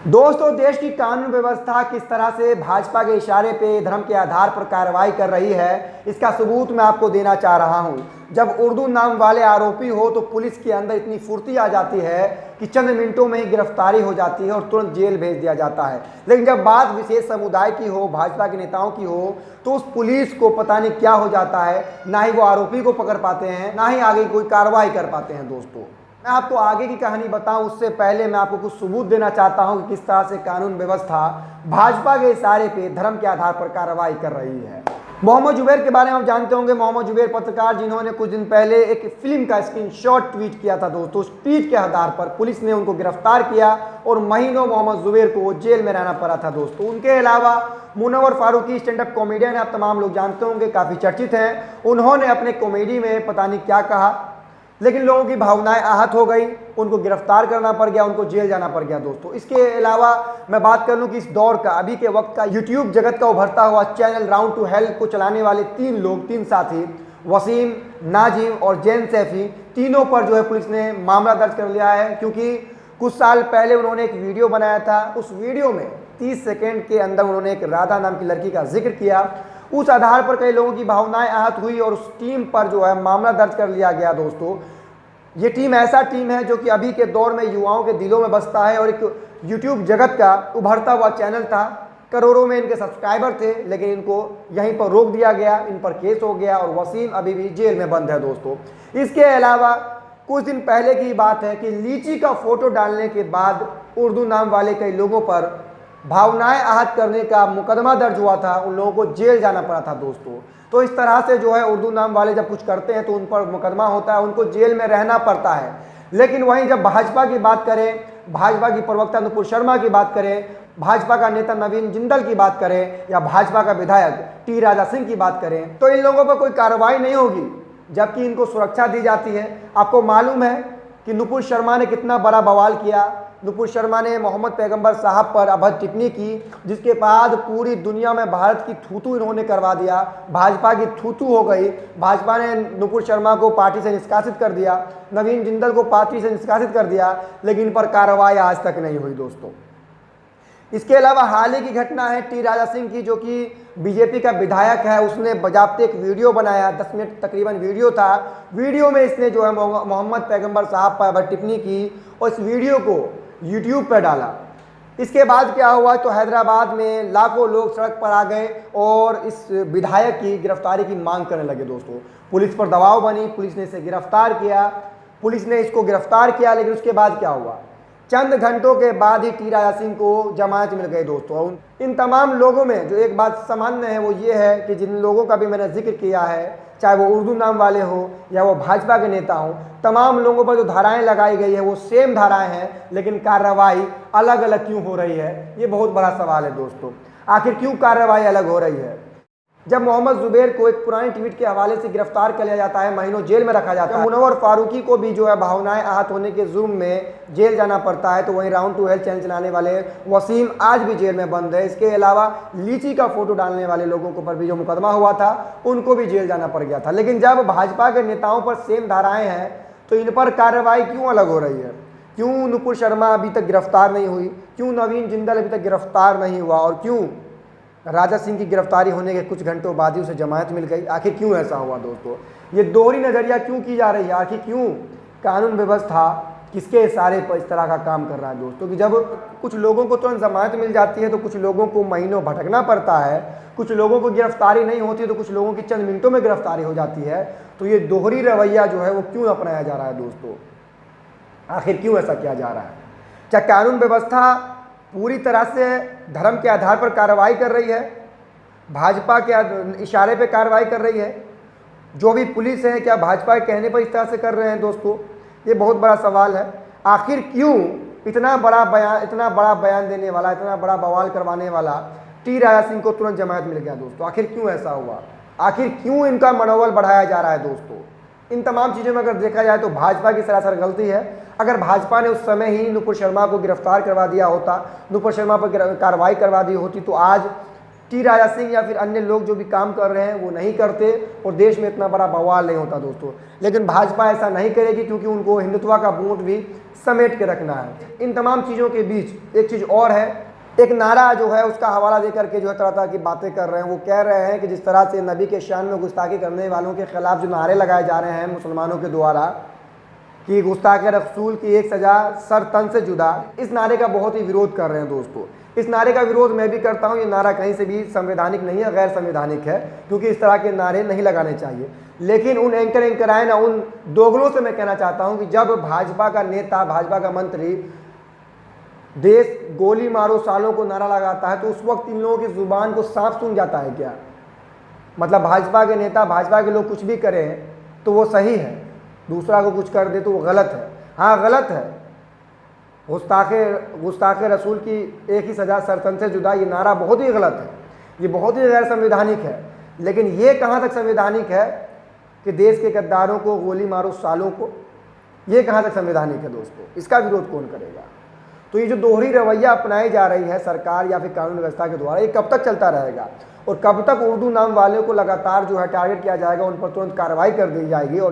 दोस्तों, देश की कानून व्यवस्था किस तरह से भाजपा के इशारे पे धर्म के आधार पर कार्रवाई कर रही है, इसका सबूत मैं आपको देना चाह रहा हूं। जब उर्दू नाम वाले आरोपी हो तो पुलिस के अंदर इतनी फुर्ती आ जाती है कि चंद मिनटों में ही गिरफ्तारी हो जाती है और तुरंत जेल भेज दिया जाता है। लेकिन जब बात विशेष समुदाय की हो, भाजपा के नेताओं की हो, तो उस पुलिस को पता नहीं क्या हो जाता है। ना ही वो आरोपी को पकड़ पाते हैं, ना ही आगे कोई कार्रवाई कर पाते हैं। दोस्तों, मैं आपको आगे की कहानी बताऊं उससे पहले मैं आपको कुछ सबूत देना चाहता हूं कि किस तरह से कानून व्यवस्था भाजपा के इशारे पे धर्म के आधार पर कार्रवाई कर रही है। मोहम्मद जुबैर के बारे में आप जानते होंगे। मोहम्मद जुबैर पत्रकार जिन्होंने कुछ दिन पहले एक फिल्म का स्क्रीनशॉट ट्वीट किया था। दोस्तों, उस ट्वीट के आधार पर पुलिस ने उनको गिरफ्तार किया और महीनों मोहम्मद जुबैर को जेल में रहना पड़ा था। दोस्तों, उनके अलावा Munawar Faruqui stand up comedian, आप तमाम लोग जानते होंगे, काफ़ी चर्चित हैं। उन्होंने अपने कॉमेडी में पता नहीं क्या कहा, लेकिन लोगों की भावनाएं आहत हो गई, उनको गिरफ्तार करना पड़ गया, उनको जेल जाना पड़ गया। दोस्तों, इसके अलावा मैं बात कर लूं कि इस दौर का, अभी के वक्त का यूट्यूब जगत का उभरता हुआ चैनल राउंड टू हेल्थ को चलाने वाले तीन साथी, वसीम, नाजिम और जैन सैफी, तीनों पर जो है पुलिस ने मामला दर्ज कर लिया है। क्योंकि कुछ साल पहले उन्होंने एक वीडियो बनाया था। उस वीडियो में 30 सेकेंड के अंदर उन्होंने एक राधा नाम की लड़की का जिक्र किया। उस आधार पर कई लोगों की भावनाएं आहत हुई और उस टीम पर जो है मामला दर्ज कर लिया गया। दोस्तों, ये टीम ऐसा टीम है जो कि अभी के दौर में युवाओं के दिलों में बसता है और एक यूट्यूब जगत का उभरता हुआ चैनल था। करोड़ों में इनके सब्सक्राइबर थे, लेकिन इनको यहीं पर रोक दिया गया, इन पर केस हो गया और वसीम अभी भी जेल में बंद है। दोस्तों, इसके अलावा कुछ दिन पहले की बात है कि लीची का फोटो डालने के बाद उर्दू नाम वाले कई लोगों पर भावनाएं आहत करने का मुकदमा दर्ज हुआ था। उन लोगों को जेल जाना पड़ा था। दोस्तों, तो इस तरह से जो है उर्दू नाम वाले जब कुछ करते हैं तो उन पर मुकदमा होता है, उनको जेल में रहना पड़ता है। लेकिन वहीं जब भाजपा की बात करें, भाजपा की प्रवक्ता नुपुर शर्मा की बात करें, भाजपा का नेता नवीन जिंदल की बात करें या भाजपा का विधायक टी राजा सिंह की बात करें, तो इन लोगों पर कोई कार्रवाई नहीं होगी, जबकि इनको सुरक्षा दी जाती है। आपको मालूम है कि नुपुर शर्मा ने कितना बड़ा बवाल किया। नुपुर शर्मा ने मोहम्मद पैगंबर साहब पर अभद्र टिप्पणी की, जिसके बाद पूरी दुनिया में भारत की थूथू इन्होंने करवा दिया। भाजपा की थूथू हो गई। भाजपा ने नुपुर शर्मा को पार्टी से निष्कासित कर दिया, नवीन जिंदल को पार्टी से निष्कासित कर दिया, लेकिन इन पर कार्रवाई आज तक नहीं हुई। दोस्तों, इसके अलावा हाल ही की घटना है टी राजा सिंह की, जो कि बीजेपी का विधायक है। उसने बजाबते एक वीडियो बनाया, 10 मिनट तकरीबन वीडियो था। वीडियो में इसने जो है मोहम्मद पैगंबर साहब पर टिप्पणी की और इस वीडियो को यूट्यूब पर डाला। इसके बाद क्या हुआ तो हैदराबाद में लाखों लोग सड़क पर आ गए और इस विधायक की गिरफ्तारी की मांग करने लगे। दोस्तों, पुलिस पर दबाव बनी, पुलिस ने इसे गिरफ्तार किया। पुलिस ने इसको गिरफ्तार किया, लेकिन उसके बाद क्या हुआ, चंद घंटों के बाद ही टी राजा सिंह को जमानत मिल गई। दोस्तों, इन तमाम लोगों में जो एक बात सामान्य है वो ये है कि जिन लोगों का भी मैंने जिक्र किया है, चाहे वो उर्दू नाम वाले हो या वो भाजपा के नेता हो, तमाम लोगों पर जो धाराएं लगाई गई है वो सेम धाराएं हैं, लेकिन कार्रवाई अलग अलग क्यों हो रही है, ये बहुत बड़ा सवाल है। दोस्तों, आखिर क्यों कार्रवाई अलग हो रही है? जब मोहम्मद जुबैर को एक पुराने ट्वीट के हवाले से गिरफ्तार कर लिया जाता है, महीनों जेल में रखा जाता है, मुनव्वर फारूकी को भी जो है भावनाएं आहत होने के जुर्म में जेल जाना पड़ता है, तो वहीं राउंड टू हेल्थ चैनल चलाने वाले वसीम आज भी जेल में बंद है। इसके अलावा लीची का फोटो डालने वाले लोगों के ऊपर भी जो मुकदमा हुआ था, उनको भी जेल जाना पड़ गया था। लेकिन जब भाजपा के नेताओं पर सेम धाराएं हैं तो इन पर कार्रवाई क्यों अलग हो रही है? क्यों नुपुर शर्मा अभी तक गिरफ्तार नहीं हुई? क्यों नवीन जिंदल अभी तक गिरफ्तार नहीं हुआ? और क्यों राजा सिंह की गिरफ्तारी होने के कुछ घंटों बाद ही उसे जमानत मिल गई? आखिर क्यों ऐसा हुआ? दोस्तों, ये दोहरी नज़रिया क्यों की जा रही है? आखिर क्यों कानून व्यवस्था किसके इशारे पर इस तरह का काम कर रहा है? दोस्तों, कि जब कुछ लोगों को तुरंत जमानत मिल जाती है तो कुछ लोगों को महीनों भटकना पड़ता है, कुछ लोगों को गिरफ्तारी नहीं होती तो कुछ लोगों की चंद मिनटों में गिरफ्तारी हो जाती है। तो ये दोहरी रवैया जो है वो क्यों अपनाया जा रहा है? दोस्तों, आखिर क्यों ऐसा किया जा रहा है? क्या कानून व्यवस्था पूरी तरह से धर्म के आधार पर कार्रवाई कर रही है, भाजपा के इशारे पे कार्रवाई कर रही है? जो भी पुलिस है, क्या भाजपा के कहने पर इस तरह से कर रहे हैं? दोस्तों, ये बहुत बड़ा सवाल है। आखिर क्यों इतना बड़ा बयान देने वाला, इतना बड़ा बवाल करवाने वाला टी राजा सिंह को तुरंत जमानत मिल गया? दोस्तों, आखिर क्यों ऐसा हुआ? आखिर क्यों इनका मनोबल बढ़ाया जा रहा है? दोस्तों, इन तमाम चीज़ों में अगर देखा जाए तो भाजपा की सरासर गलती है। अगर भाजपा ने उस समय ही नुपुर शर्मा को गिरफ्तार करवा दिया होता, नुपुर शर्मा पर कार्रवाई करवा दी होती, तो आज टी राजा सिंह या फिर अन्य लोग जो भी काम कर रहे हैं वो नहीं करते और देश में इतना बड़ा बवाल नहीं होता दोस्तों। लेकिन भाजपा ऐसा नहीं करेगी क्योंकि उनको हिंदुत्व का वोट भी समेट के रखना है। इन तमाम चीज़ों के बीच एक चीज़ और है, एक नारा जो है उसका हवाला देकर के जो है तरह तरह की बातें कर रहे हैं। वो कह रहे हैं कि जिस तरह से नबी के शान में गुस्ताखी करने वालों के खिलाफ जो नारे लगाए जा रहे हैं मुसलमानों के द्वारा कि गुस्ताख रसूल की एक सज़ा सर तन से जुदा, इस नारे का बहुत ही विरोध कर रहे हैं दोस्तों। इस नारे का विरोध मैं भी करता हूँ। ये नारा कहीं से भी संवैधानिक नहीं है, गैर संवैधानिक है, क्योंकि इस तरह के नारे नहीं लगाने चाहिए। लेकिन उन एंकराइन उन दोगलों से मैं कहना चाहता हूँ कि जब भाजपा का नेता, भाजपा का मंत्री देश गोली मारो सालों को नारा लगाता है तो उस वक्त इन लोगों की जुबान को सांप सूंघ जाता है क्या? मतलब भाजपा के नेता, भाजपा के लोग कुछ भी करें तो वो सही है, दूसरा को कुछ कर दे तो वो गलत है। हाँ गलत है, गुस्ताखे रसूल की एक ही सज़ा सरतन से जुदा, ये नारा बहुत ही गलत है, ये बहुत ही गैर संवैधानिक है। लेकिन ये कहाँ तक संवैधानिक है कि देश के गद्दारों को गोली मारो सालों को, ये कहाँ तक संवैधानिक है दोस्तों? इसका विरोध कौन करेगा? तो ये जो दोहरी रवैया अपनाई जा रही है सरकार या फिर कानून व्यवस्था के द्वारा, ये कब तक चलता रहेगा और कब तक उर्दू नाम वाले को लगातार जो है टारगेट किया जाएगा, उन पर तुरंत कार्रवाई कर दी जाएगी और